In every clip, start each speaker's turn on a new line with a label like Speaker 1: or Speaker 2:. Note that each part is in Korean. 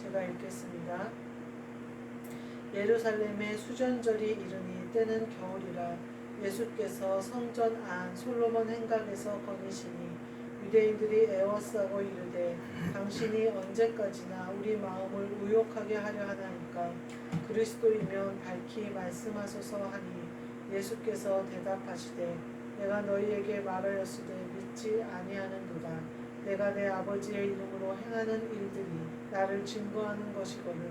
Speaker 1: 제가 읽겠습니다. 예루살렘에 수전절이 이르니 때는 겨울이라 예수께서 성전 안 솔로몬 행각에서 거니시니 유대인들이 애워싸고 이르되 당신이 언제까지나 우리 마음을 의욕하게 하려 하나이까 그리스도이면 밝히 말씀하소서 하니 예수께서 대답하시되 내가 너희에게 말하였으되 믿지 아니하는도다. 내가 내 아버지의 이름으로 행하는 일들이 나를 증거하는 것이거늘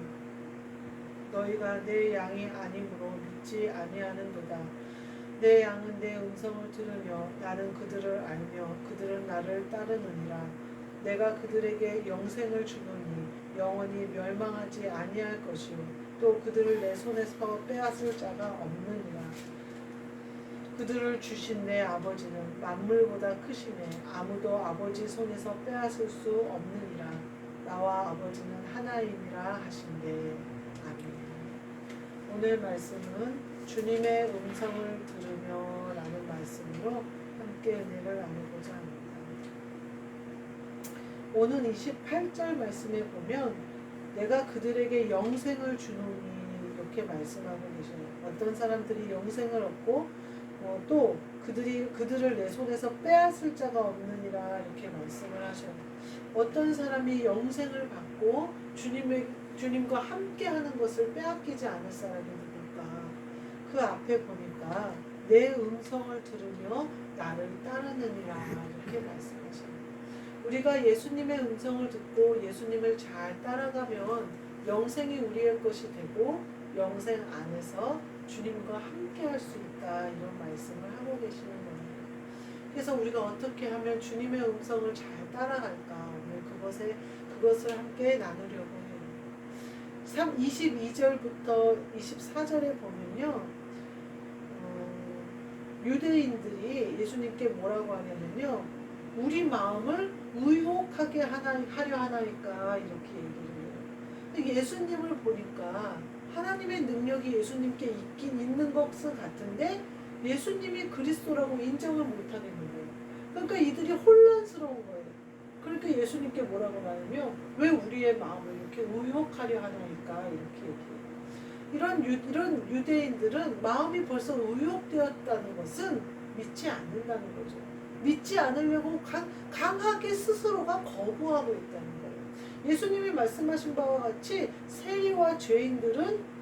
Speaker 1: 너희가 내 양이 아니므로 믿지 아니하는도다. 내 양은 내 음성을 들으며 나는 그들을 알며 그들은 나를 따르느니라. 내가 그들에게 영생을 주노니 영원히 멸망하지 아니할 것이요 또 그들을 내 손에서 빼앗을 자가 없느니라. 그들을 주신 내 아버지는 만물보다 크시매 아무도 아버지 손에서 빼앗을 수 없느니라. 나와 아버지는 하나이니라 하신대. 아멘. 오늘 말씀은 주님의 음성을 들으며 라는 말씀으로 함께 은혜를 나누고자 합니다. 오늘 28절 말씀에 보면 내가 그들에게 영생을 주노니 이렇게 말씀하고 계셔요. 어떤 사람들이 영생을 얻고 또 그들을 내 손에서 빼앗을 자가 없느니라 이렇게 말씀을 하셔요. 어떤 사람이 영생을 받고 주님과 함께 하는 것을 빼앗기지 않을 사람이 누굴까? 그 앞에 보니까 내 음성을 들으며 나를 따르느니라 이렇게 말씀하셔요. 우리가 예수님의 음성을 듣고 예수님을 잘 따라가면 영생이 우리의 것이 되고 영생 안에서 주님과 함께 할 수 있다 이런 말씀을 하고 계시는 거예요. 그래서 우리가 어떻게 하면 주님의 음성을 잘 따라갈까 오늘 그것을 함께 나누려고 해요. 22절부터 24절에 보면요 유대인들이 예수님께 뭐라고 하냐면요 우리 마음을 의혹하게 하려 하나이까 이렇게 얘기를 해요. 근데 예수님을 보니까 하나님의 능력이 예수님께 있는 것은 같은데 예수님이 그리스도라고 인정을 못하겠는 거예요. 그러니까 이들이 혼란스러운 거예요. 그러니까 예수님께 뭐라고 말하면 왜 우리의 마음을 이렇게 의혹하려 하나니까 이렇게 얘기해요. 이런 유대인들은 마음이 벌써 의혹되었다는 것은 믿지 않는다는 거죠. 믿지 않으려고 강하게 스스로가 거부하고 있다는 거예요. 예수님이 말씀하신 바와 같이 세리와 죄인들은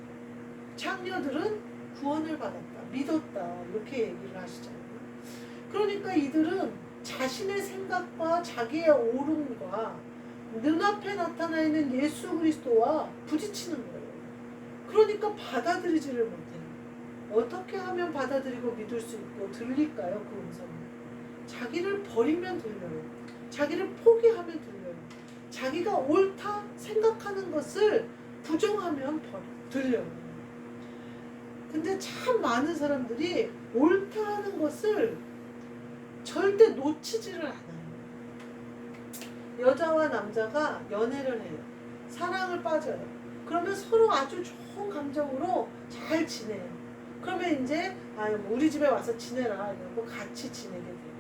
Speaker 1: 창녀들은 구원을 받았다. 믿었다. 이렇게 얘기를 하시잖아요. 그러니까 이들은 자신의 생각과 자기의 옳음과 눈앞에 나타나 있는 예수 그리스도와 부딪히는 거예요. 그러니까 받아들이지를 못해요. 어떻게 하면 받아들이고 믿을 수 있고 들릴까요? 그 음성은. 자기를 버리면 들려요. 자기를 포기하면 들려요. 자기가 옳다 생각하는 것을 부정하면 들려요. 근데 참 많은 사람들이 옳다 하는 것을 절대 놓치지를 않아요. 여자와 남자가 연애를 해요. 사랑을 빠져요. 그러면 서로 아주 좋은 감정으로 잘 지내요. 그러면 이제 우리 집에 와서 지내라 이러고 같이 지내게 돼요.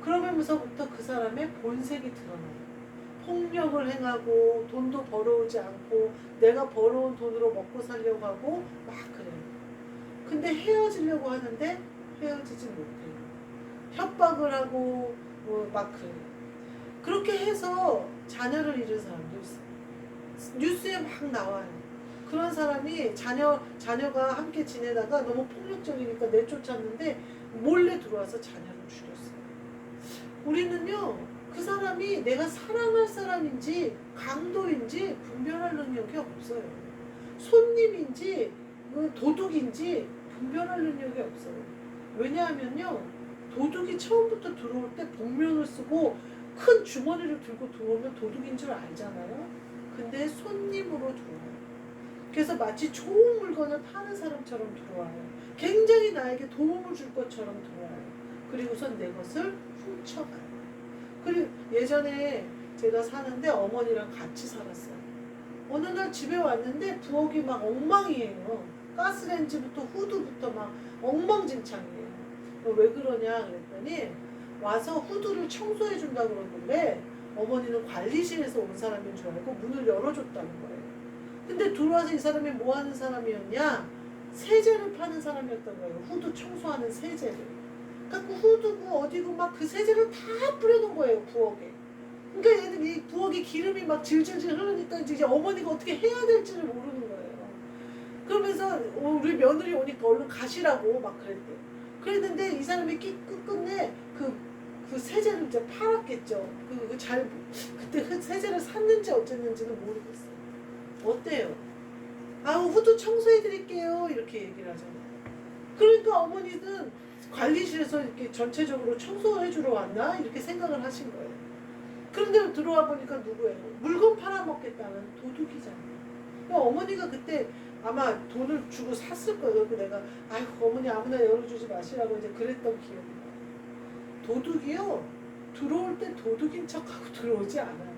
Speaker 1: 그러면서부터 그 사람의 본색이 드러나요. 폭력을 행하고 돈도 벌어오지 않고 내가 벌어온 돈으로 먹고 살려고 하고 막 그래요. 근데 헤어지려고 하는데 헤어지지 못해요. 협박을 하고 막 그래요. 그렇게 해서 자녀를 잃은 사람도 있어요. 뉴스에 막 나와요. 그런 사람이 자녀가 함께 지내다가 너무 폭력적이니까 내쫓았는데 몰래 들어와서 자녀를 죽였어요. 우리는요 그 사람이 내가 사랑할 사람인지 강도인지 분별할 능력이 없어요. 손님인지 도둑인지 분별할 능력이 없어요. 왜냐하면요 도둑이 처음부터 들어올 때 복면을 쓰고 큰 주머니를 들고 들어오면 도둑인 줄 알잖아요. 근데 손님으로 들어와요. 그래서 마치 좋은 물건을 파는 사람처럼 들어와요. 굉장히 나에게 도움을 줄 것처럼 들어와요. 그리고선 내 것을 훔쳐가요. 그리고 예전에 제가 사는데 어머니랑 같이 살았어요. 어느 날 집에 왔는데 부엌이 막 엉망이에요. 가스레인지부터 후드부터 막 엉망진창이에요. 왜 그러냐 그랬더니 와서 후드를 청소해 준다고 그러길래 어머니는 관리실에서 온 사람인 줄 알고 문을 열어줬다는 거예요. 근데 들어와서 이 사람이 뭐 하는 사람이었냐? 세제를 파는 사람이었던 거예요. 후드 청소하는 세제를. 그러니까 그 후드고 어디고 막 그 세제를 다 뿌려놓은 거예요, 부엌에. 그러니까 얘는 이 부엌에 기름이 막 질질질 흐르니까 이제 어머니가 어떻게 해야 될지를 모르는 거예요. 그러면서 우리 며느리 오니까 얼른 가시라고 막 그랬대요. 그랬는데 이 사람이 끝끝내 그 세제를 이제 팔았겠죠. 그때 그 세제를 샀는지 어쨌는지는 모르겠어요. 어때요? 후드 청소해드릴게요. 이렇게 얘기를 하잖아요. 그러니까 어머니는 관리실에서 이렇게 전체적으로 청소해주러 왔나? 이렇게 생각을 하신 거예요. 그런데 들어와 보니까 누구예요? 물건 팔아먹겠다는 도둑이잖아요. 그러니까 어머니가 그때 아마 돈을 주고 샀을 거예요. 그래서 내가 아이고 어머니 아무나 열어주지 마시라고 이제 그랬던 기억이 나요. 도둑이요? 들어올 때 도둑인 척하고 들어오지 않아요.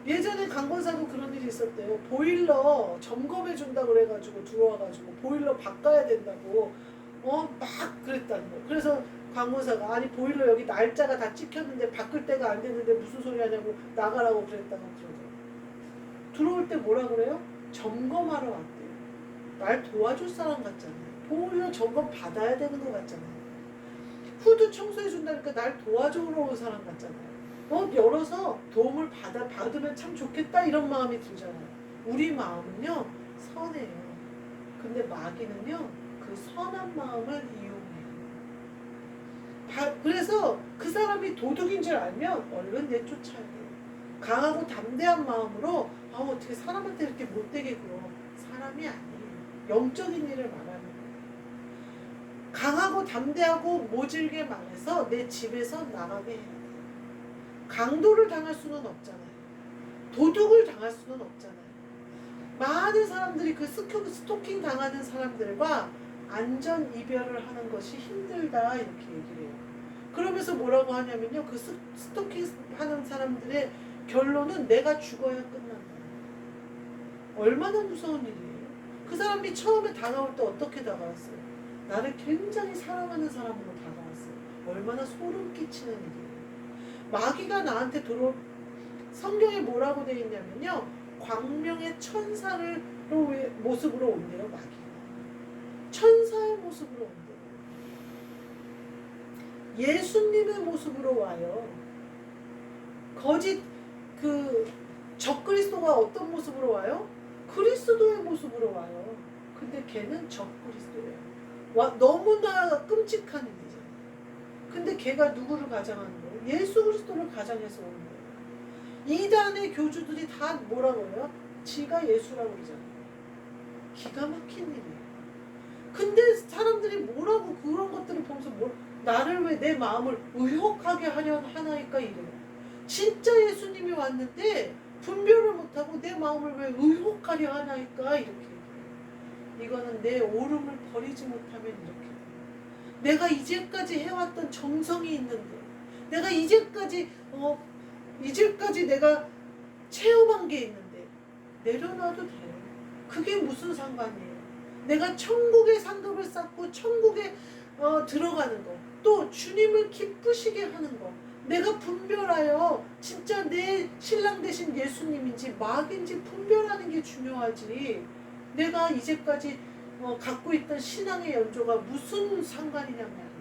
Speaker 1: 예전에 강권사도 그런 일이 있었대요. 보일러 점검해 준다고 그래가지고 들어와가지고 보일러 바꿔야 된다고 막 그랬다는 거예요. 그래서 강권사가 아니 보일러 여기 날짜가 다 찍혔는데 바꿀 때가 안 됐는데 무슨 소리 하냐고 나가라고 그랬다고 그러더라고요. 들어올 때 뭐라 그래요? 점검하러 왔대요. 날 도와줄 사람 같잖아요. 보일러 점검 받아야 되는 거 같잖아요. 후드 청소해 준다니까 날 도와주러 온 사람 같잖아요. 열어서 도움을 받으면 참 좋겠다 이런 마음이 들잖아요. 우리 마음은요 선해요. 근데 마귀는요 그 선한 마음을 이용해요. 그래서 그 사람이 도둑인 줄 알면 얼른 내쫓아야 돼요. 강하고 담대한 마음으로 어떻게 사람한테 이렇게 못되게 굴어. 사람이 아니에요. 영적인 일을 말하는 거예요. 강하고 담대하고 모질게 말해서 내 집에서 나가게 해야 돼요. 강도를 당할 수는 없잖아요. 도둑을 당할 수는 없잖아요. 많은 사람들이 그 스토킹 당하는 사람들과 안전 이별을 하는 것이 힘들다 이렇게 얘기를 해요. 그러면서 뭐라고 하냐면요. 그 스토킹 하는 사람들의 결론은 내가 죽어야 끝난다. 얼마나 무서운 일이에요. 그 사람이 처음에 다가올 때 어떻게 다가왔어요? 나를 굉장히 사랑하는 사람으로 다가왔어요. 얼마나 소름 끼치는 일이에요. 마귀가 나한테 성경에 뭐라고 되어 있냐면요. 광명의 천사를 모습으로 온대요. 마귀가. 천사의 모습으로 온대요. 예수님의 모습으로 와요. 거짓 적그리스도가 어떤 모습으로 와요? 그리스도의 모습으로 와요. 근데 걔는 적그리스도예요. 너무나 끔찍한 일이잖아요. 근데 걔가 누구를 가장하는 거예요? 예수 그리스도를 가장해서 오는 거예요. 이단의 교주들이 다 뭐라고 해요? 지가 예수라고 그러잖아요. 기가 막힌 일이에요. 근데 사람들이 뭐라고 그런 것들을 보면서 나를 왜 내 마음을 의혹하게 하나이까 이래요. 진짜 예수님이 왔는데 분별을 못하고 내 마음을 왜 의혹하려 하나이까 이렇게 얘기해요. 이거는 내 오름을 버리지 못하면 이렇게 돼요. 내가 이제까지 해왔던 정성이 있는데 내가 이제까지 내가 체험한 게 있는데 내려놔도 돼요. 그게 무슨 상관이에요. 내가 천국의 상급을 쌓고 천국에 들어가는 거, 또 주님을 기쁘시게 하는 거, 내가 분별하여 진짜 내 신랑 되신 예수님인지 마귀인지 분별하는 게 중요하지. 내가 이제까지 갖고 있던 신앙의 연조가 무슨 상관이냐 말이에요.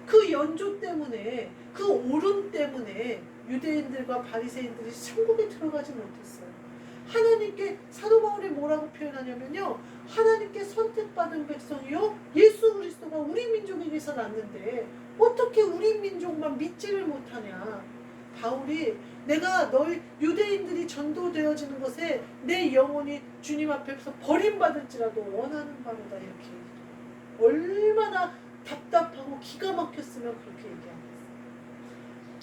Speaker 1: 그 연조 때문에, 그 오름 때문에 유대인들과 바리새인들이 천국에 들어가지 못했어요. 하나님께, 사도 바울이 뭐라고 표현하냐면요, 하나님께 선택받은 백성이요 예수 그리스도가 우리 민족에게서 났는데 어떻게 우리 민족만 믿지를 못하냐. 바울이 내가 너희 유대인들이 전도되어지는 것에 내 영혼이 주님 앞에서 버림받을지라도 원하는 바로다 이렇게 얘기해요. 얼마나 답답하고 기가 막혔으면 그렇게 얘기하겠어요.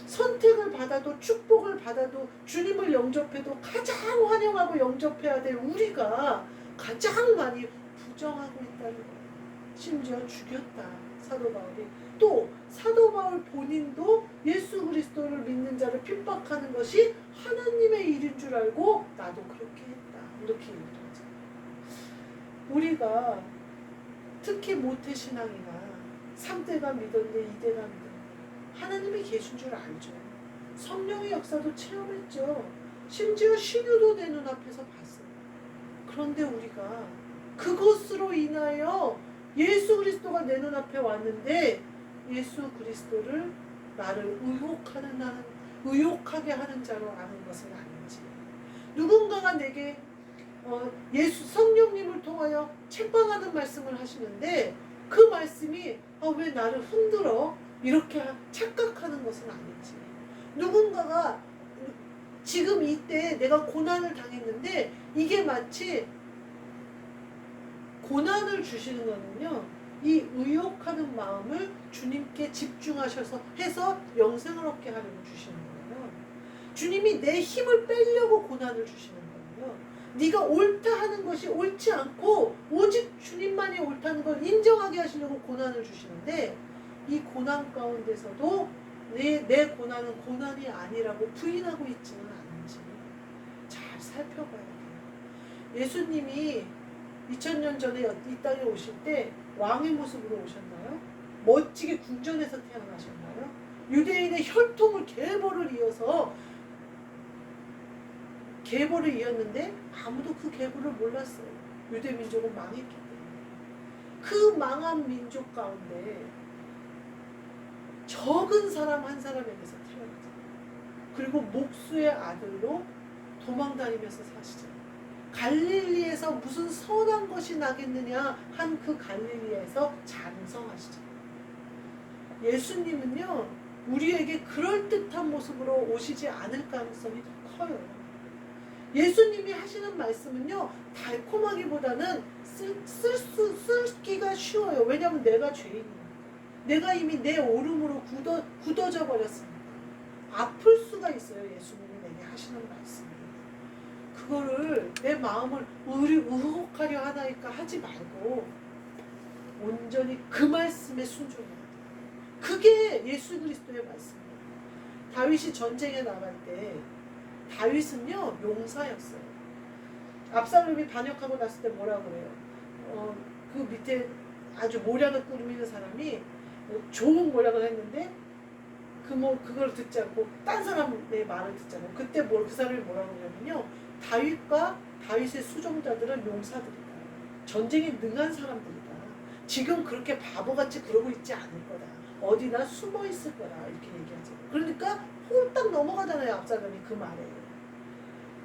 Speaker 1: 선택을 받아도 축복을 받아도 주님을 영접해도 가장 환영하고 영접해야 될 우리가 가장 많이 부정하고 있다는 거예요. 심지어 죽였다. 사도 바울이. 또 사도 바울 본인도 예수 그리스도를 믿는 자를 핍박하는 것이 하나님의 일인 줄 알고 나도 그렇게 했다. 이렇게 얘기를 하잖아요. 우리가 특히 모태신앙이나 3대가 믿었는데 2대가 믿었는데 하나님이 계신 줄 알죠. 성령의 역사도 체험했죠. 심지어 신유도 내 눈앞에서 봤어요. 그런데 우리가 그것으로 인하여 예수 그리스도가 내 눈앞에 왔는데 예수 그리스도를 나를 의혹하게 하는 자로 아는 것은 아닌지, 누군가가 내게 예수 성령님을 통하여 책망하는 말씀을 하시는데 그 말씀이 왜 나를 흔들어 이렇게 착각하는 것은 아닌지, 누군가가 지금 이때 내가 고난을 당했는데 이게 마치 고난을 주시는 거는요, 이 의욕하는 마음을 주님께 집중하셔서 해서 영생을 얻게 하려고 주시는 거예요. 주님이 내 힘을 빼려고 고난을 주시는 거예요. 네가 옳다 하는 것이 옳지 않고 오직 주님만이 옳다는 걸 인정하게 하시려고 고난을 주시는데, 이 고난 가운데서도 내 고난은 고난이 아니라고 부인하고 있지는 않은지 잘 살펴봐야 돼요. 예수님이 2000년 전에 이 땅에 오실 때 왕의 모습으로 오셨나요? 멋지게 궁전에서 태어나셨나요? 유대인의 혈통을 계보를 이었는데 아무도 그 계보를 몰랐어요. 유대 민족은 망했기 때문에. 그 망한 민족 가운데 적은 사람 한 사람에게서 태어났어요. 그리고 목수의 아들로 도망다니면서 사시잖아요. 갈릴리에서 무슨 선한 것이 나겠느냐 한 그 갈릴리에서 장성하시잖아요. 예수님은요, 우리에게 그럴듯한 모습으로 오시지 않을 가능성이 더 커요. 예수님이 하시는 말씀은요, 달콤하기보다는 쓰기가 쉬워요. 왜냐하면 내가 죄인이니까. 내가 이미 내 오름으로 굳어져 버렸으니까. 아플 수가 있어요. 예수님이 내게 하시는 말씀이. 그거를 내 마음을 의혹하려 하나이까 하지 말고 온전히 그 말씀에 순종해야 돼요. 그게 예수 그리스도의 말씀이에요. 다윗이 전쟁에 나갈 때 다윗은요, 용사였어요. 압살롬이 반역하고 났을 때 뭐라고 그래요? 그 밑에 아주 모략을 꾸미는 사람이 좋은 모략을 했는데 그걸 듣지 않고 딴 사람의 말을 듣잖아요. 그때 그 사람이 뭐라고 그러냐면요, 다윗과 다윗의 수종자들은 용사들이다. 전쟁에 능한 사람들이다. 지금 그렇게 바보같이 그러고 있지 않을 거다. 어디나 숨어 있을 거다. 이렇게 얘기하죠. 그러니까 홀딱 넘어가잖아요. 압살롬이 그 말에.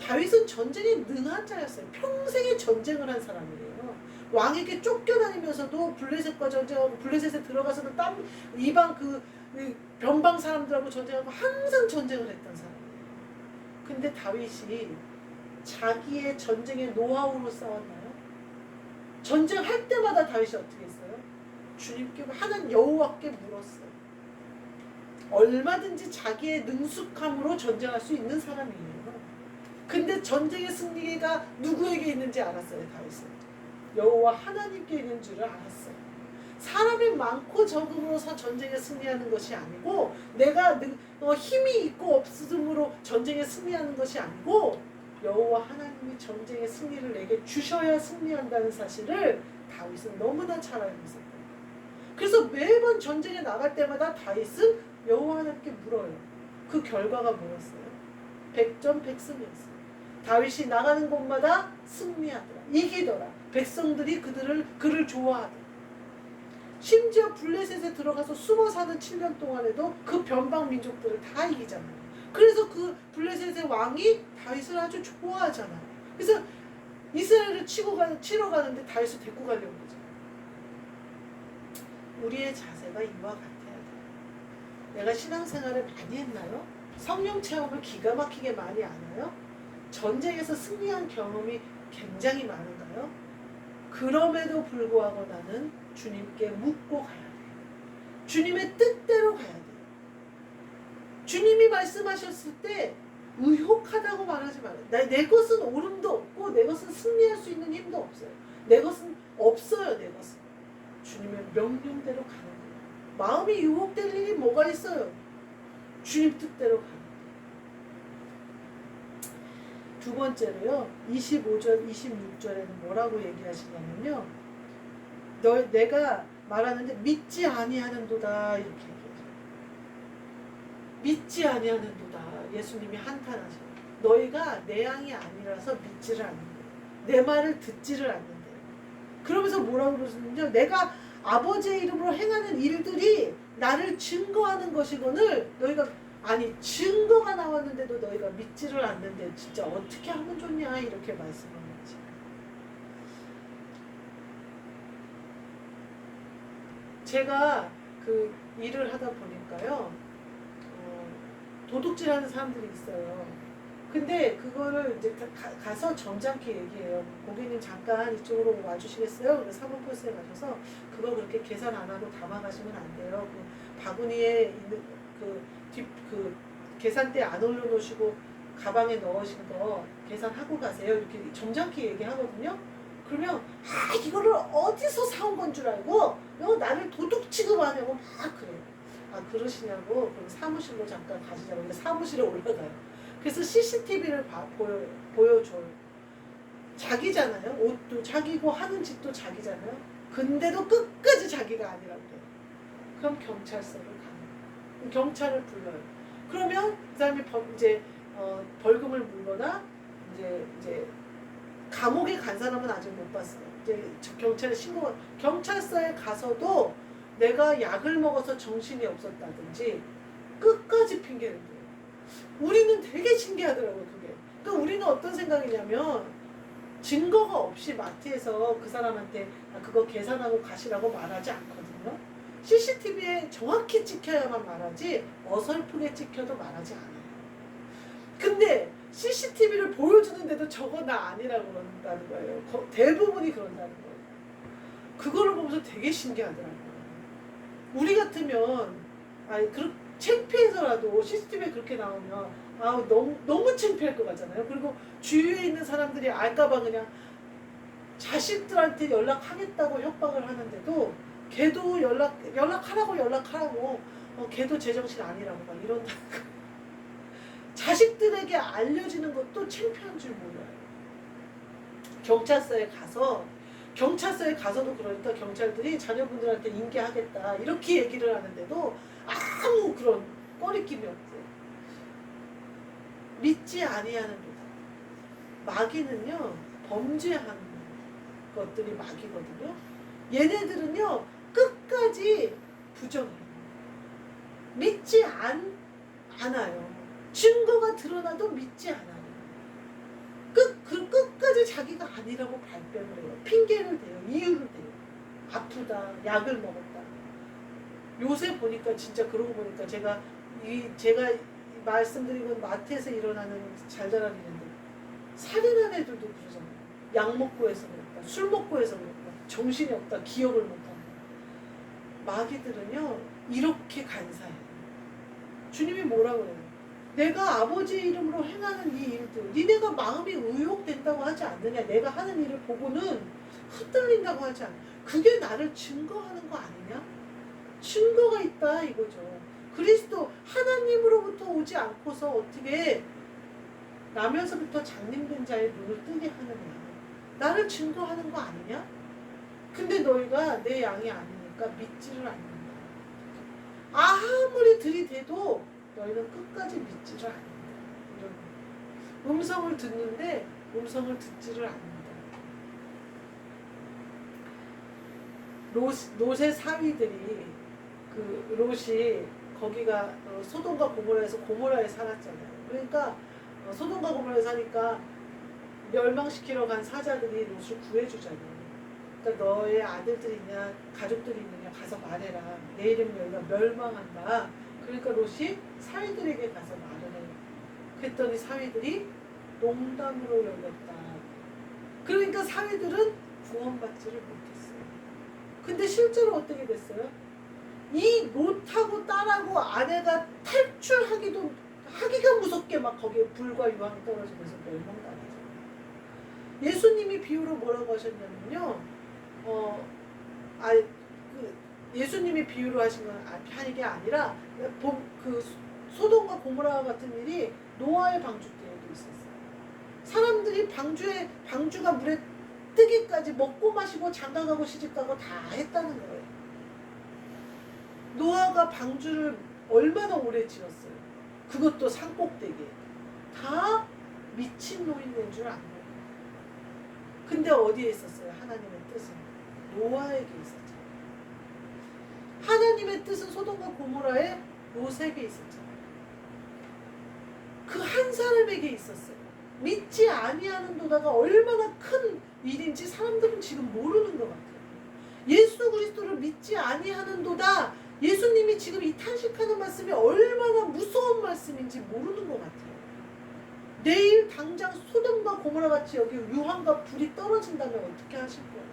Speaker 1: 다윗은 전쟁에 능한 자였어요. 평생에 전쟁을 한 사람이에요. 왕에게 쫓겨다니면서도 블레셋과 전쟁하고 블레셋에 들어가서도 이방 변방 사람들하고 전쟁하고 항상 전쟁을 했던 사람이에요. 근데 다윗이 자기의 전쟁의 노하우로 싸웠나요? 전쟁할 때마다 다윗이 어떻게 했어요? 주님께 하는 여호와께 물었어요. 얼마든지 자기의 능숙함으로 전쟁할 수 있는 사람이에요. 근데 전쟁의 승리가 누구에게 있는지 알았어요. 다윗은 여호와 하나님께 있는 줄을 알았어요. 사람이 많고 적음으로서 전쟁에 승리하는 것이 아니고, 내가 힘이 있고 없음으로 전쟁에 승리하는 것이 아니고, 여호와 하나님이 전쟁의 승리를 내게 주셔야 승리한다는 사실을 다윗은 너무나 잘 알고 있었어요. 그래서 매번 전쟁에 나갈 때마다 다윗은 여호와 하나님께 물어요. 그 결과가 뭐였어요? 백전백승이었어요. 다윗이 나가는 곳마다 승리하더라. 이기더라. 백성들이 그를 좋아하더라. 심지어 블레셋에 들어가서 숨어 사는 7년 동안에도 그 변방 민족들을 다 이기잖아요. 그래서 그 블레셋의 왕이 다윗을 아주 좋아하잖아요. 그래서 이스라엘을 치러 가는데 다윗을 데리고 가려고 그러죠. 우리의 자세가 이와 같아야 돼요. 내가 신앙생활을 많이 했나요? 성령 체험을 기가 막히게 많이 하나요? 전쟁에서 승리한 경험이 굉장히 많은가요? 그럼에도 불구하고 나는 주님께 묻고 가야 돼요. 주님의 뜻대로 가야 돼요. 주님이 말씀하셨을 때 의혹하다고 말하지 말아요. 내 것은 오름도 없고 내 것은 승리할 수 있는 힘도 없어요. 내 것은 없어요. 내 것은. 주님의 명령대로 가는 거예요. 마음이 유혹될 일이 뭐가 있어요? 주님 뜻대로 가는 거예요. 두 번째로요, 25절, 26절에는 뭐라고 얘기하시냐면요, 내가 말하는데 믿지 아니하는도다 이렇게 얘기해요. 믿지 아니하는도다. 예수님이 한탄하셔. 너희가 내 양이 아니라서 믿지를 않는다. 내 말을 듣지를 않는다. 그러면서 뭐라고 그러시는지요? 내가 아버지의 이름으로 행하는 일들이 나를 증거하는 것이거늘 너희가 아니 증거가 나왔는데도 너희가 믿지를 않는데 진짜 어떻게 하면 좋냐 이렇게 말씀하는 거지. 제가 그 일을 하다 보니까요 도둑질하는 사람들이 있어요. 근데 그거를 이제 가서 점잖게 얘기해요. 고객님 잠깐 이쪽으로 와주시겠어요? 그래서 사모포스에 가셔서 그거 그렇게 계산 안 하고 담아가시면 안 돼요. 그 바구니에 있는 그 계산대 안 올려놓으시고 가방에 넣으신 거 계산하고 가세요. 이렇게 점잖게 얘기하거든요. 그러면 이거를 어디서 사온 건 줄 알고 나를 도둑 취급하냐고 막 그래요. 그러시냐고. 그럼 사무실로 잠깐 가시자고. 근데 사무실에 올라가요. 그래서 CCTV를 보여줘요. 자기잖아요. 옷도 자기고 하는 짓도 자기잖아요. 근데도 끝까지 자기가 아니라고 그래요. 그럼 경찰서를 가요. 경찰을 불러요. 그러면 그 사람이 이제 벌금을 물거나 이제 감옥에 간 사람은 아직 못 봤어요. 이제 경찰에 경찰서에 가서도 내가 약을 먹어서 정신이 없었다든지 끝까지 핑계를 대요. 우리는 되게 신기하더라고요, 그게. 그러니까 우리는 어떤 생각이냐면 증거가 없이 마트에서 그 사람한테 그거 계산하고 가시라고 말하지 않거든요. CCTV에 정확히 찍혀야만 말하지 어설프게 찍혀도 말하지 않아요. 근데 CCTV를 보여주는데도 저거 나 아니라고 그런다는 거예요. 대부분이 그런다는 거예요. 그거를 보면서 되게 신기하더라고요. 우리 같으면 창피해서라도 CCTV에 그렇게 나오면 너무 창피할 것 같잖아요. 그리고 주위에 있는 사람들이 알까봐 그냥 자식들한테 연락하겠다고 협박을 하는데도 걔도 연락하라고 걔도 제정신 아니라고 막 이런다는 거예요. 자식들에게 알려지는 것도 창피한 줄 몰라요. 경찰서에 가서도 그러니까 경찰들이 자녀분들한테 인계하겠다 이렇게 얘기를 하는데도 아무 그런 꺼리낌이 없어요. 믿지 아니하는 도다. 마귀는요 범죄하는 것들이 마귀거든요. 얘네들은요 끝까지 부정해요. 믿지 않아요. 증거가 드러나도 믿지 않아요. 끝까지 자기가 아니라고 발뺌을 해요. 핑계를 대요. 이유를 대요. 아프다. 약을 먹었다. 요새 보니까 진짜 그러고 보니까 제가 말씀드린 건 마트에서 일어나는 잘자라는 일인데 살인한 애들도 그러잖아요. 약 먹고 해서 그렇다. 술 먹고 해서 그렇다. 정신이 없다. 기억을 못한다. 마귀들은요 이렇게 간사해요. 주님이 뭐라고 해요? 내가 아버지의 이름으로 행하는 이 일들 니네가 마음이 의혹된다고 하지 않느냐. 내가 하는 일을 보고는 흔들린다고 하지 않느냐. 그게 나를 증거하는 거 아니냐? 증거가 있다 이거죠. 그리스도 하나님으로부터 오지 않고서 어떻게 나면서부터 장님된 자의 눈을 뜨게 하느냐. 나를 증거하는 거 아니냐? 근데 너희가 내 양이 아니니까 믿지를 않는다. 아무리 들이대도 너희는 끝까지 믿지를 않는다. 이런 음성을 듣는데 음성을 듣지를 않는다. 롯의 사위들이 그 롯이 거기가 소돔과 고모라에서 고모라에 살았잖아요. 그러니까 소돔과 고모라에 사니까 멸망시키러 간 사자들이 롯을 구해주잖아요. 그러니까 너의 아들들이 있냐 가족들이 있느냐 가서 말해라. 내일은 너희가 멸망한다. 그러니까 롯이 사위들에게 가서 말을 해요. 그랬더니 사위들이 농담으로 여겼다. 그러니까 사위들은 구원받지를 못했어요. 근데 실제로 어떻게 됐어요? 이 롯하고 딸하고 아내가 하기가 무섭게 막 거기에 불과 유황이 떨어지면서 멸망당하죠. 예수님이 비유로 뭐라고 하셨냐면요. 예수님이 비유로 하신 건 이게 아니라 그 소돔과 고모라 같은 일이 노아의 방주 때에도 있었어요. 사람들이 방주가 물에 뜨기까지 먹고 마시고 장가가고 시집가고 다 했다는 거예요. 노아가 방주를 얼마나 오래 지었어요. 그것도 산꼭대기에. 다 미친 노인네인 줄 아는 거예요. 근데 어디에 있었어요? 하나님의 뜻은 노아에게 있었죠. 하나님의 뜻은 소돔과 고모라의 롯에게 있었잖아요. 그 한 사람에게 있었어요. 믿지 아니하는 도다가 얼마나 큰 일인지 사람들은 지금 모르는 것 같아요. 예수 그리스도를 믿지 아니하는 도다, 예수님이 지금 이 탄식하는 말씀이 얼마나 무서운 말씀인지 모르는 것 같아요. 내일 당장 소돔과 고모라 같이 여기 유황과 불이 떨어진다면 어떻게 하실 거예요?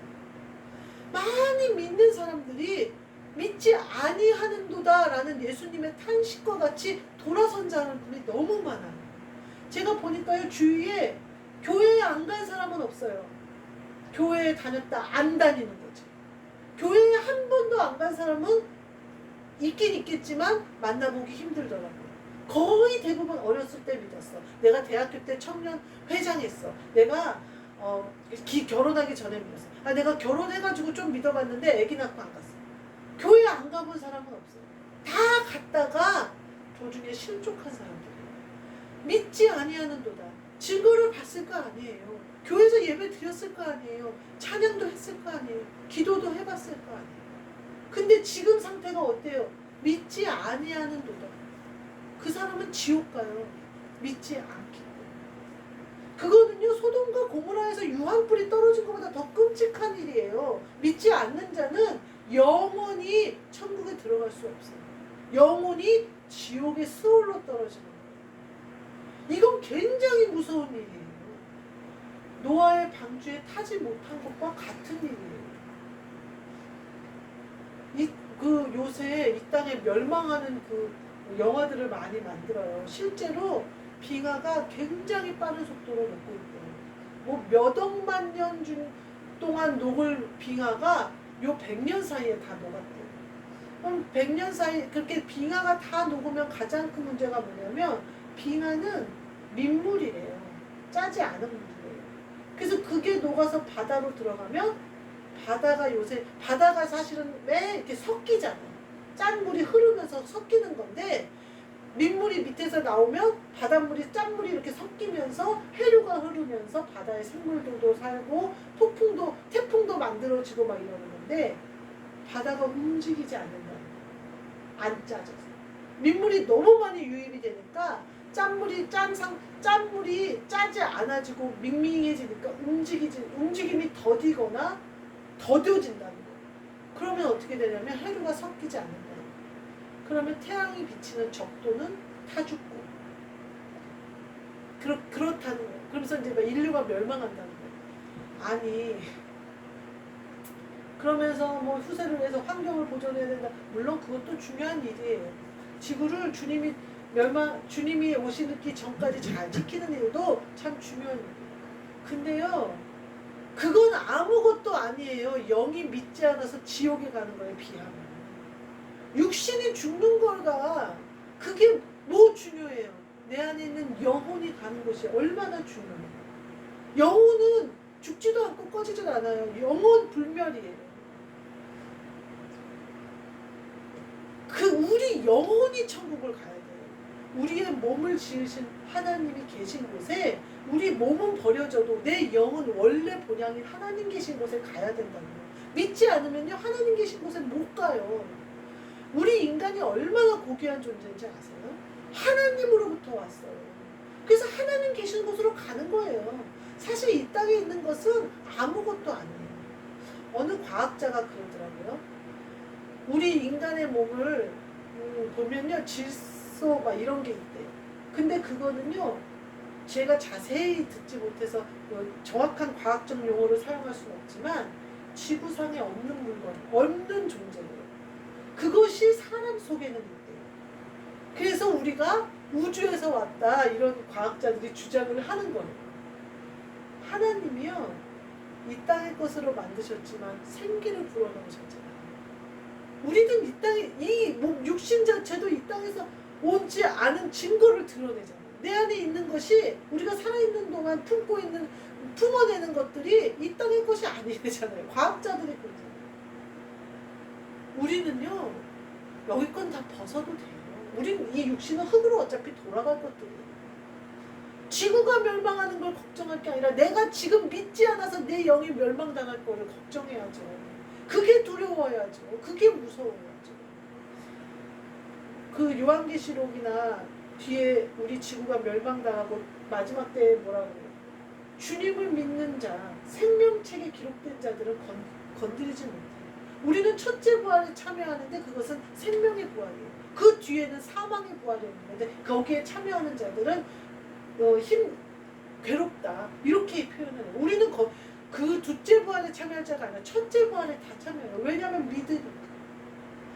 Speaker 1: 많이 믿는 사람들이 믿지 아니하는도다 라는 예수님의 탄식과 같이 돌아선 사람들이 너무 많아요. 제가 보니까요, 주위에 교회에 안 간 사람은 없어요. 교회에 다녔다 안 다니는 거지. 교회에 한 번도 안 간 사람은 있긴 있겠지만 만나보기 힘들더라고요. 거의 대부분 어렸을 때 믿었어. 내가 대학교 때 청년 회장했어. 내가 결혼하기 전에 믿었어. 내가 결혼해가지고 좀 믿어봤는데 애기 낳고 안 갔어. 교회 안 가본 사람은 없어요. 다 갔다가 도중에 실족한 사람들이에요. 믿지 아니하는도다. 증거를 봤을 거 아니에요. 교회에서 예배 드렸을 거 아니에요. 찬양도 했을 거 아니에요. 기도도 해봤을 거 아니에요. 근데 지금 상태가 어때요? 믿지 아니하는도다. 그 사람은 지옥 가요. 믿지 않기 때문에. 그거는요, 소돔과 고모라에서 유황불이 떨어진 것보다 더 끔찍한 일이에요. 믿지 않는 자는 영원히 천국에 들어갈 수 없어요. 영원히 지옥의 수월로 떨어지는 거예요. 이건 굉장히 무서운 일이에요. 노아의 방주에 타지 못한 것과 같은 일이에요. 요새 이 땅에 멸망하는 그 영화들을 많이 만들어요. 실제로 빙하가 굉장히 빠른 속도로 녹고 있대요. 뭐 몇 억만 년 동안 녹을 빙하가 요 100년 사이에 다 녹았대요. 그럼 100년 사이 그렇게 빙하가 다 녹으면 가장 큰 문제가 뭐냐면 빙하는 민물이래요. 짜지 않은 물이래요. 그래서 그게 녹아서 바다로 들어가면 바다가 사실은 왜 이렇게 섞이잖아요. 짠 물이 흐르면서 섞이는 건데 민물이 밑에서 나오면 바닷물이 짠물이 이렇게 섞이면서 해류가 흐르면서 바다의 생물들도 살고 태풍도 만들어지고 막 이러는 건데 바다가 움직이지 않는다는 거예요. 안 짜져서. 민물이 너무 많이 유입이 되니까 짠물이 짜지 않아지고 밍밍해지니까 움직임이 더디거나 더뎌진다는 거예요. 그러면 어떻게 되냐면 해류가 섞이지 않는다. 그러면 태양이 비치는 적도는 타 죽고 그렇다는 거예요. 그러면서 이제 인류가 멸망한다는 거예요. 아니 그러면서 뭐 후세를 위해서 환경을 보존해야 된다. 물론 그것도 중요한 일이에요. 지구를 주님이 오시기 전까지 잘 지키는 일도 참 중요한 일이에요. 근데요, 그건 아무것도 아니에요. 영이 믿지 않아서 지옥에 가는 거에 비하면. 육신이 죽는 거가 그게 뭐 중요해요? 내 안에 있는 영혼이 가는 것이 얼마나 중요해요. 영혼은 죽지도 않고 꺼지지도 않아요. 영혼 불멸이에요. 우리 영혼이 천국을 가야 돼요. 우리의 몸을 지으신 하나님이 계신 곳에 우리 몸은 버려져도 내 영은 원래 본향인 하나님 계신 곳에 가야 된다는 거예요. 믿지 않으면요, 하나님 계신 곳에 못 가요. 우리 인간이 얼마나 고귀한 존재인지 아세요? 하나님으로부터 왔어요. 그래서 하나님 계신 곳으로 가는 거예요. 사실 이 땅에 있는 것은 아무것도 아니에요. 어느 과학자가 그러더라고요. 우리 인간의 몸을 보면요, 질소 막 이런 게 있대요. 근데 그거는요, 제가 자세히 듣지 못해서 정확한 과학적 용어를 사용할 수는 없지만 지구상에 없는 물건, 없는 존재예요. 그것이 사람 속에는 있대요. 그래서 우리가 우주에서 왔다 이런 과학자들이 주장을 하는 거예요. 하나님이요, 이 땅의 것으로 만드셨지만 생기를 불어넣으셨잖아요. 우리는 이 땅에 이 육신 자체도 이 땅에서 오지 않은 증거를 드러내잖아요. 내 안에 있는 것이 우리가 살아있는 동안 품어내는 것들이 이 땅의 것이 아니잖아요. 과학자들이 그러잖아요. 우리는요, 여기 건 다 벗어도 돼요. 우린 이 육신은 흙으로 어차피 돌아갈 것들이에요. 지구가 멸망하는 걸 걱정할 게 아니라 내가 지금 믿지 않아서 내 영이 멸망당할 거를 걱정해야죠. 그게 두려워야죠. 그게 무서워야죠. 그 요한계시록이나 뒤에 우리 지구가 멸망당하고 마지막 때에 뭐라고 해요? 주님을 믿는 자, 생명책에 기록된 자들은 건드리지 못해요. 우리는 첫째 부활에 참여하는데 그것은 생명의 부활이에요. 그 뒤에는 사망의 부활이 있는데 거기에 참여하는 자들은 괴롭다 이렇게 표현을 해요. 우리는 그 둘째 부활에 참여할 자가 아니라 첫째 부활에 다 참여해요. 왜냐하면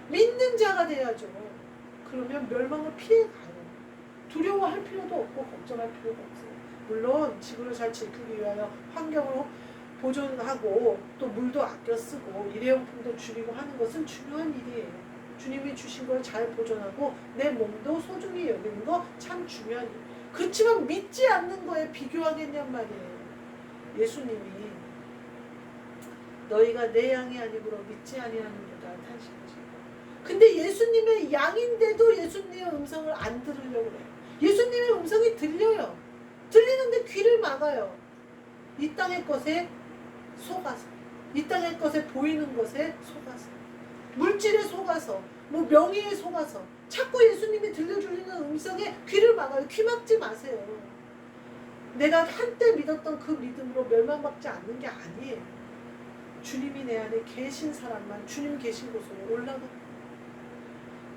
Speaker 1: 믿는 자가 돼야죠. 그러면 멸망을 피해가요. 두려워할 필요도 없고 걱정할 필요도 없어요. 물론 지구를 잘 지키기 위하여 환경을 보존하고 또 물도 아껴 쓰고 일회용품도 줄이고 하는 것은 중요한 일이에요. 주님이 주신 걸 잘 보존하고 내 몸도 소중히 여기는 거 참 중요한 일. 그렇지만 믿지 않는 거에 비교하겠냔 말이에요. 예수님이 너희가 내 양이 아니므로 믿지 아니하는도다 하시죠. 근데 예수님의 양인데도 예수님의 음성을 안 들으려고 해요. 예수님의 음성이 들려요. 들리는데 귀를 막아요. 이 땅의 것에 속아서, 이 땅의 것에 보이는 것에 속아서, 물질에 속아서, 뭐 명예에 속아서 자꾸 예수님이 들려주는 음성에 귀를 막아요. 귀 막지 마세요. 내가 한때 믿었던 그 믿음으로 멸망받지 않는 게 아니에요. 주님이 내 안에 계신 사람만 주님 계신 곳으로 올라가.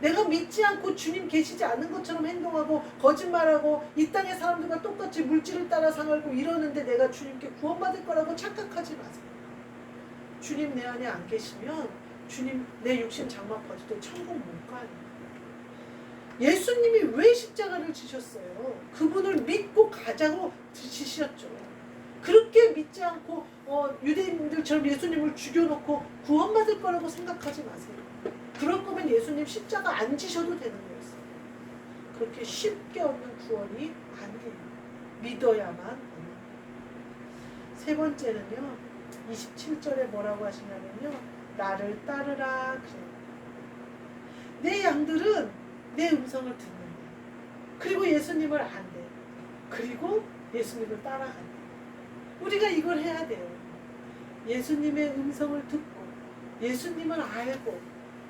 Speaker 1: 내가 믿지 않고 주님 계시지 않는 것처럼 행동하고 거짓말하고 이 땅의 사람들과 똑같이 물질을 따라 살고 이러는데 내가 주님께 구원받을 거라고 착각하지 마세요. 주님 내 안에 안 계시면 주님 내 육신 장막 벗어도 천국 못 가요. 예수님이 왜 십자가를 지셨어요? 그분을 믿고 가자고 지셨죠. 그렇게 믿지 않고 유대인들처럼 예수님을 죽여놓고 구원받을 거라고 생각하지 마세요. 그럴 거면 예수님 십자가 안 지셔도 되는 거였어요. 그렇게 쉽게 얻는 구원이 아니에요. 믿어야만 얻는. 세 번째는요. 27절에 뭐라고 하시냐면요. 나를 따르라 그래요. 내 양들은 내 음성을 듣는데 그리고 예수님을 안대. 그리고 예수님을 따라간대. 우리가 이걸 해야 돼요. 예수님의 음성을 듣고 예수님을 알고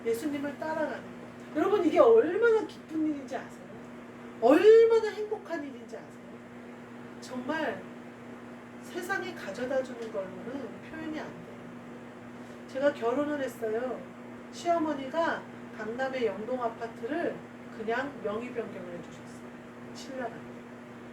Speaker 1: 예수님을 따라가는 거. 여러분 이게 얼마나 기쁜 일인지 아세요? 얼마나 행복한 일인지 아세요? 정말 세상에 가져다 주는 걸로는 표현이 안 돼요. 제가 결혼을 했어요. 시어머니가 강남의 영동 아파트를 그냥 명의 변경을 해주셨어요. 신랑한테.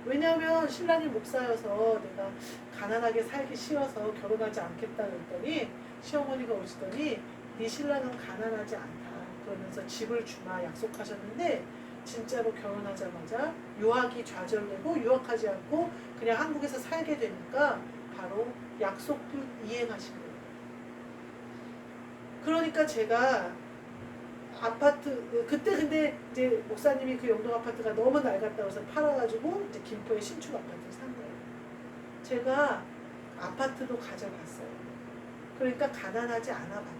Speaker 1: 왜냐하면 신랑이 목사여서 내가 가난하게 살기 싫어서 결혼하지 않겠다 그랬더니 시어머니가 오시더니 네 신랑은 가난하지 않다 그러면서 집을 주마 약속하셨는데 진짜로 결혼하자마자 유학이 좌절되고 유학하지 않고 그냥 한국에서 살게 되니까 바로 약속도 이행하신 거예요. 그러니까 제가 아파트 그때 근데 이제 목사님이 그 영동 아파트가 너무 낡았다고 해서 팔아가지고 이제 김포에 신축 아파트를 산 거예요. 제가 아파트도 가져갔어요. 그러니까 가난하지 않아 봤다.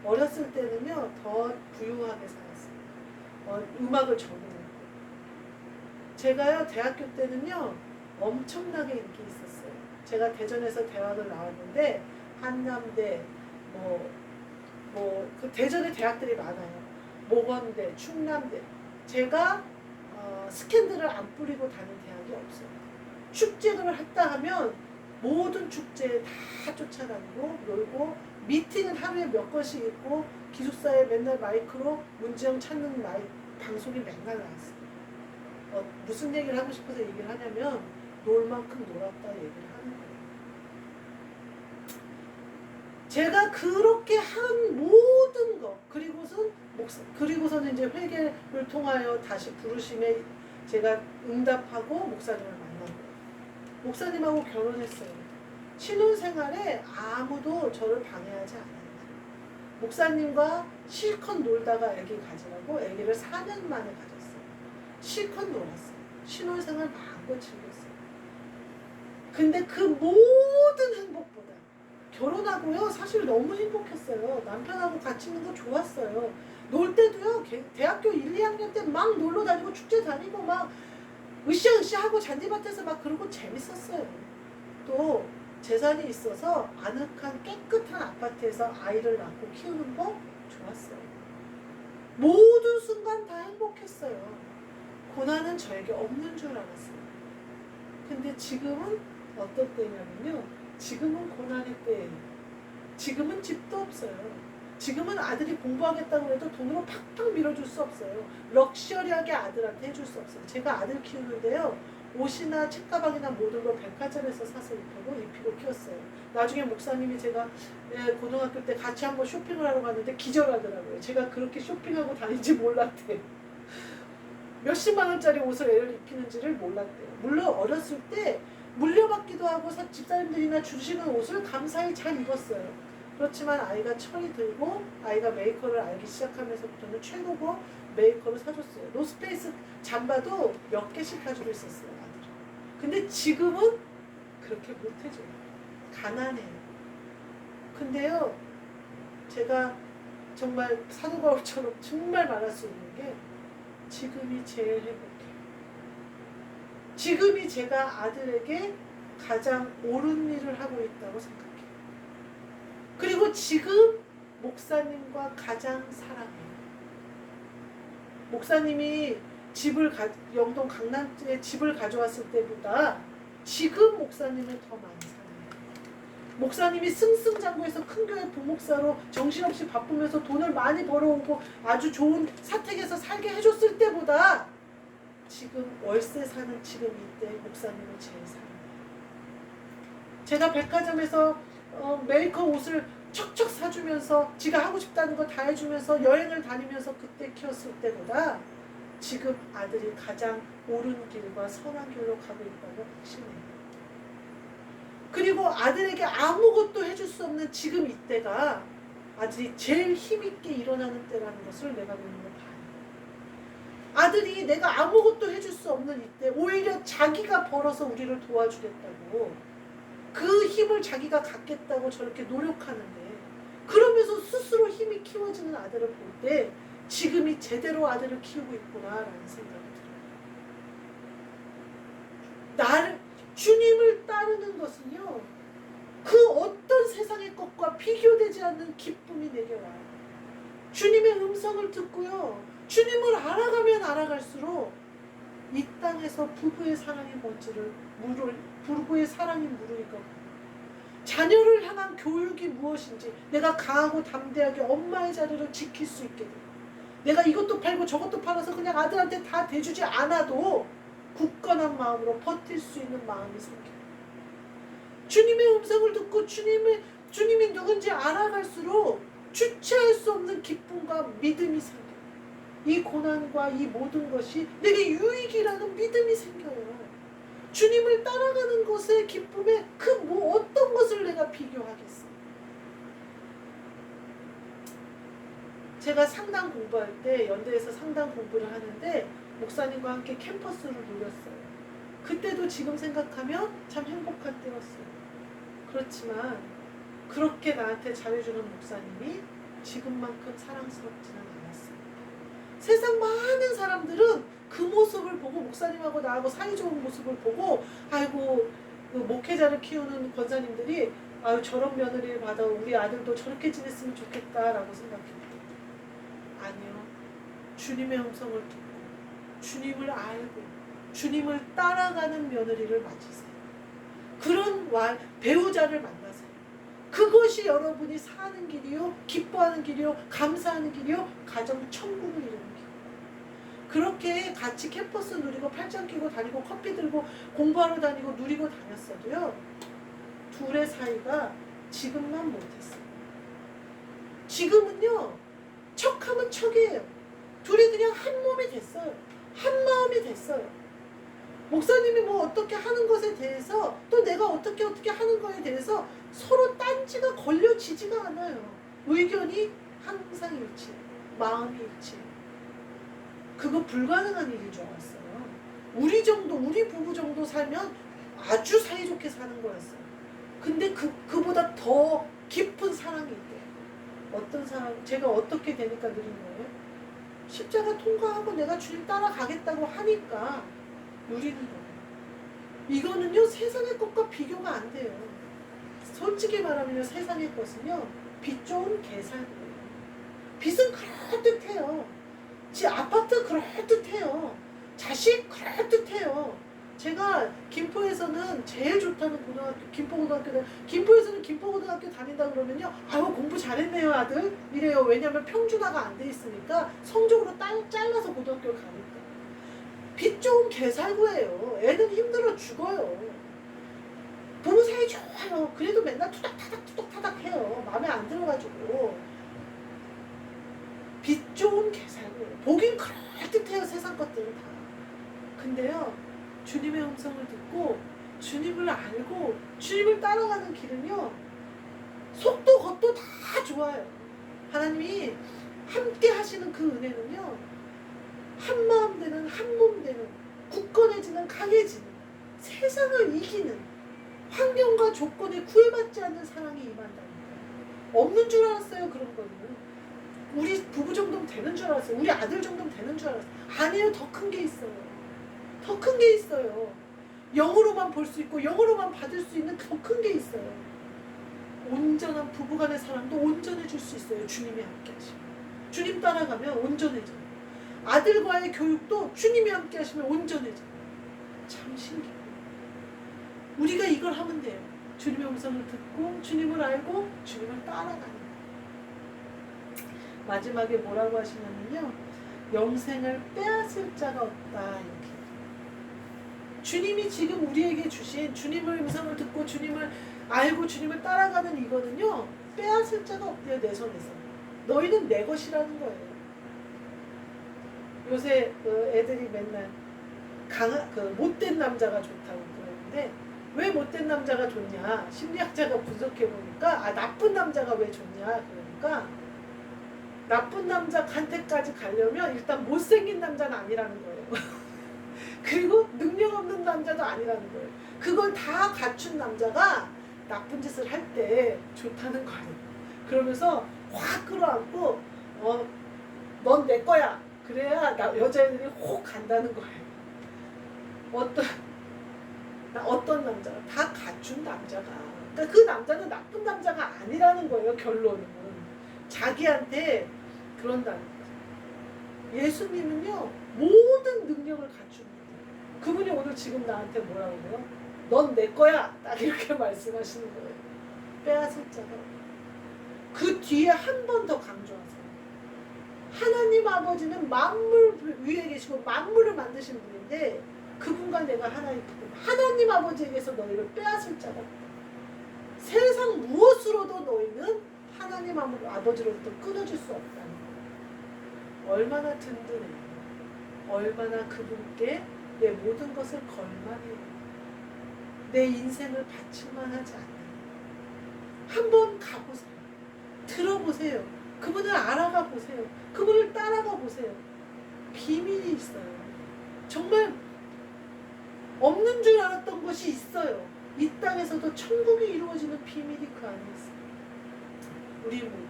Speaker 1: 어렸을 때는요 더 부유하게 살았어요. 음악을 전공했고 제가요 대학교 때는요 엄청나게 인기 있었어요. 제가 대전에서 대학을 나왔는데 한남대 그 대전에 대학들이 많아요. 모건대, 충남대. 제가 스캔들을 안 뿌리고 다닌 대학이 없어요. 축제를 했다 하면 모든 축제에 다 쫓아다니고 놀고 미팅은 하루에 몇 건씩 있고 기숙사에 맨날 마이크로 문제점 찾는 방송이 맨날 나왔어요. 무슨 얘기를 하고 싶어서 얘기를 하냐면 놀 만큼 놀았다 얘기를 하는 거예요. 제가 그렇게 한 모든 것 그리고서는 이제 회개를 통하여 다시 부르심에 제가 응답하고 목사님을 만난 거예요. 목사님하고 결혼했어요. 신혼생활에 아무도 저를 방해하지 않아요. 목사님과 실컷 놀다가 아기 가지라고 아기를 4년 만에 가졌어요. 실컷 놀았어요. 신혼생활 마음껏 즐겼어요. 근데 그 모든 행복보다 결혼하고요 사실 너무 행복했어요. 남편하고 같이 있는 거 좋았어요. 놀 때도요 대학교 1, 2학년 때 막 놀러 다니고 축제 다니고 막 으쌰으쌰 하고 잔디밭에서 막 그러고 재밌었어요. 또 재산이 있어서 아늑한 깨끗한 아파트에서 아이를 낳고 키우는 거 좋았어요. 모든 순간 다 행복했어요. 고난은 저에게 없는 줄 알았어요. 근데 지금은 어떤 때냐면요. 지금은 고난의 때예요. 지금은 집도 없어요. 지금은 아들이 공부하겠다고 해도 돈으로 팍팍 밀어줄 수 없어요. 럭셔리하게 아들한테 해줄 수 없어요. 제가 아들 키우는데요. 옷이나 책가방이나 모든 걸 백화점에서 사서 입히고 키웠어요. 나중에 목사님이 제가 고등학교 때 같이 한번 쇼핑을 하러 갔는데 기절하더라고요. 제가 그렇게 쇼핑하고 다닌지 몰랐대요. 몇십만 원짜리 옷을 애를 입히는지를 몰랐대요. 물론 어렸을 때 물려받기도 하고 집사님들이나 주시는 옷을 감사히 잘 입었어요. 그렇지만 아이가 철이 들고 아이가 메이커를 알기 시작하면서부터는 최고고 메이커를 사줬어요. 노스페이스 잠바도 몇 개씩 가지고 있었어요. 아들은. 근데 지금은 그렇게 못해줘요. 가난해요. 근데요 제가 정말 사도 바울처럼 정말 말할 수 있는 게 지금이 제일 행복해요. 지금이 제가 아들에게 가장 옳은 일을 하고 있다고 생각해요. 그리고 지금 목사님과 가장 사랑해요. 목사님이 영동 강남에 집을 가져왔을 때보다 지금 목사님을 더 많이 사랑해요. 목사님이 승승장구해서 큰 교회 부목사로 정신없이 바쁘면서 돈을 많이 벌어오고 아주 좋은 사택에서 살게 해줬을 때보다 지금 월세 사는 지금 이때 목사님을 제일 사랑해요. 제가 백화점에서 메이커 옷을 척척 사주면서 지가 하고 싶다는 거 다 해주면서 여행을 다니면서 그때 키웠을 때보다 지금 아들이 가장 옳은 길과 선한 길로 가고 있다고 확신해요. 그리고 아들에게 아무것도 해줄 수 없는 지금 이때가 아들이 제일 힘있게 일어나는 때라는 것을 내가 눈으로 봐요. 아들이 내가 아무것도 해줄 수 없는 이때 오히려 자기가 벌어서 우리를 도와주겠다고 그 힘을 자기가 갖겠다고 저렇게 노력하는데 그러면서 스스로 힘이 키워지는 아들을 볼 때 지금이 제대로 아들을 키우고 있구나라는 생각이 들어요. 주님을 따르는 것은요. 그 어떤 세상의 것과 비교되지 않는 기쁨이 내게 와요. 주님의 음성을 듣고요. 주님을 알아가면 알아갈수록 이 땅에서 부부의 사랑이 뭔지를 부부의 사랑이 무르익어 가요. 자녀를 향한 교육이 무엇인지 내가 강하고 담대하게 엄마의 자리를 지킬 수 있게 돼요. 내가 이것도 팔고 저것도 팔아서 그냥 아들한테 다 대주지 않아도 굳건한 마음으로 버틸 수 있는 마음이 생겨요. 주님의 음성을 듣고 주님이 누군지 알아갈수록 주체할 수 없는 기쁨과 믿음이 생겨요. 이 고난과 이 모든 것이 내게 유익이라는 믿음이 생겨요. 주님을 따라가는 것의 기쁨에 어떤 것을 내가 비교하겠어요. 제가 상담 공부할 때 연대에서 상담 공부를 하는데 목사님과 함께 캠퍼스를 누렸어요. 그때도 지금 생각하면 참 행복한 때였어요. 그렇지만 그렇게 나한테 잘해주는 목사님이 지금만큼 사랑스럽지는 않았어요. 세상 많은 사람들은 그 모습을 보고 목사님하고 나하고 사이좋은 모습을 보고 아이고 그 목회자를 키우는 권사님들이 아유 저런 며느리를 받아 우리 아들도 저렇게 지냈으면 좋겠다라고 생각해요. 아니요. 주님의 음성을 듣고 주님을 알고 주님을 따라가는 며느리를 맞으세요. 그런 배우자를 만나세요. 그것이 여러분이 사는 길이요 기뻐하는 길이요 감사하는 길이요 가정 천국을 이루는 길. 그렇게 같이 캠퍼스 누리고 팔짱 끼고 다니고 커피 들고 공부하러 다니고 누리고 다녔어도요 둘의 사이가 지금만 못했어요. 지금은요 척하면 척이에요. 둘이 그냥 한 몸이 됐어요. 한 마음이 됐어요. 목사님이 뭐 어떻게 하는 것에 대해서 또 내가 어떻게 하는 거에 대해서 서로 딴지가 걸려지지가 않아요. 의견이 항상 일치해요. 마음이 일치해요. 그거 불가능한 일인 줄 알았어요. 우리 부부 정도 살면 아주 사이좋게 사는 거였어요. 근데 그보다 더 깊은 사랑이 있대요. 어떤 사랑? 제가 어떻게 되니까 느린 거예요? 십자가 통과하고 내가 주님 따라가겠다고 하니까 누리는 거예요. 이거는요 세상의 것과 비교가 안 돼요. 솔직히 말하면 세상의 것은요 빚 좋은 개살구예요. 빚은 그럴듯해요. 지 아파트 그럴듯해요. 자식 그럴듯해요. 제가 김포에서는 제일 좋다는 고등학교, 김포고등학교, 김포에서는 김포고등학교 다닌다 그러면요, 아유 공부 잘했네요 아들 이래요. 왜냐면 평준화가 안 돼 있으니까 성적으로 잘라서 고등학교를 가니까. 빚 좋은 개살구예요. 애는 힘들어 죽어요. 부부 사이 좋아요. 그래도 맨날 투닥타닥 해요. 마음에 안 들어가지고. 빚 좋은 개살구예요. 보긴 그럴듯해요 세상 것들은 다. 근데요 주님의 음성을 듣고 주님을 알고 주님을 따라가는 길은요 속도 겉도 다 좋아요. 하나님이 함께 하시는 그 은혜는요 한 마음 되는 한 몸 되는 굳건해지는 강해지는 세상을 이기는 환경과 조건에 구애받지 않는 사랑이 임한다니까요. 없는 줄 알았어요. 그런 거는 우리 부부 정도면 되는 줄 알았어요. 우리 아들 정도면 되는 줄 알았어요. 아니에요. 더 큰 게 있어요. 더 큰 게 있어요. 영으로만 볼 수 있고 영으로만 받을 수 있는 더 큰 게 있어요. 온전한 부부간의 사랑도 온전해질 수 있어요. 주님이 함께 하시면. 주님 따라가면 온전해져요. 아들과의 교육도 주님이 함께 하시면 온전해져요. 참 신기해요. 우리가 이걸 하면 돼요. 주님의 음성을 듣고 주님을 알고 주님을 따라가는 거예요. 마지막에 뭐라고 하시냐면요. 영생을 빼앗을 자가 없다. 이렇게. 주님이 지금 우리에게 주신 주님의 음성을 듣고 주님을 알고 주님을 따라가는 이거는요. 빼앗을 자가 없대요. 내 손에서. 너희는 내 것이라는 거예요. 요새 애들이 맨날 못된 남자가 좋다고 그러는데 왜 못된 남자가 좋냐? 심리학자가 분석해보니까 나쁜 남자가 왜 좋냐? 그러니까 나쁜 남자한테까지 가려면 일단 못생긴 남자는 아니라는 거예요. 그리고 능력 없는 남자도 아니라는 거예요. 그걸 다 갖춘 남자가 나쁜 짓을 할 때 좋다는 거예요. 그러면서 확 끌어안고 넌 내 거야. 그래야 여자애들이 혹 간다는 거예요. 어떤 남자가 다 갖춘 남자가 그러니까 그 남자는 나쁜 남자가 아니라는 거예요. 결론은 자기한테 그런다는 거예요. 예수님은요 모든 능력을 갖춘 거예요. 그분이 오늘 지금 나한테 뭐라고 해요? 넌 내 거야. 딱 이렇게 말씀하시는 거예요. 빼앗을 자가 그 뒤에 한 번 더 강조하세요. 하나님 아버지는 만물 위에 계시고 만물을 만드신 분인데 그분과 내가 하나님 하나님 아버지에게서 너희를 빼앗을 자가 없다. 세상 무엇으로도 너희는 하나님 아버지로부터 끊어질 수 없다는 거예요. 얼마나 든든해요. 얼마나 그분께 내 모든 것을 걸만해요. 내 인생을 바칠만 하지 않아요. 한번 가보세요. 들어보세요. 그분을 알아가 보세요. 그분을 따라가 보세요. 비밀이 있어요. 정말 없는 줄 알았던 것이 있어요. 이 땅에서도 천국이 이루어지는 비밀이 그 안에 있어요. 우리 모두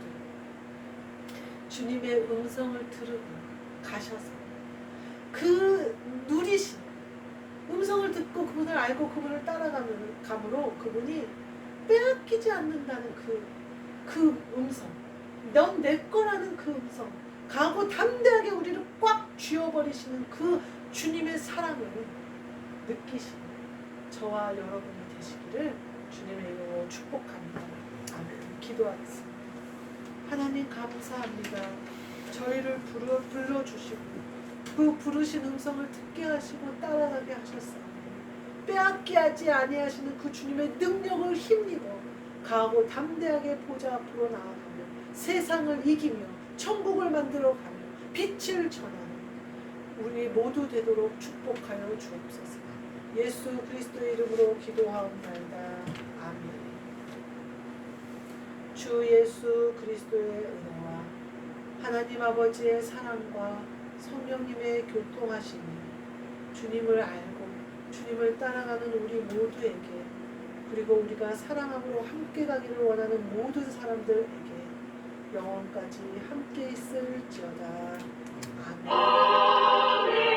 Speaker 1: 주님의 음성을 들으고 가셔서 그 누리신 음성을 듣고 그분을 알고 그분을 따라감으로 그분이 빼앗기지 않는다는 그 음성, 넌 내 거라는 그 음성, 강하고 담대하게 우리를 꽉 쥐어버리시는 그 주님의 사랑을 느끼시는 저와 여러분이 되시기를 주님의 이름으로 축복합니다. 아멘. 기도하겠습니다. 하나님 감사합니다. 저희를 불러주시고 그 부르신 음성을 듣게 하시고 따라가게 하셨사오니 빼앗게 하지 아니하시는 그 주님의 능력을 힘입어 강하고 담대하게 보좌 앞으로 나아가며 세상을 이기며 천국을 만들어가며 빛을 전하는 우리 모두 되도록 축복하여 주옵소서. 예수 그리스도의 이름으로 기도하옵나이다. 아멘. 주 예수 그리스도의 은혜와 하나님 아버지의 사랑과 성령님의 교통하심이 주님을 알고 주님을 따라가는 우리 모두에게 그리고 우리가 사랑함으로 함께 가기를 원하는 모든 사람들에게 영원까지 함께 있을지어다. 아멘.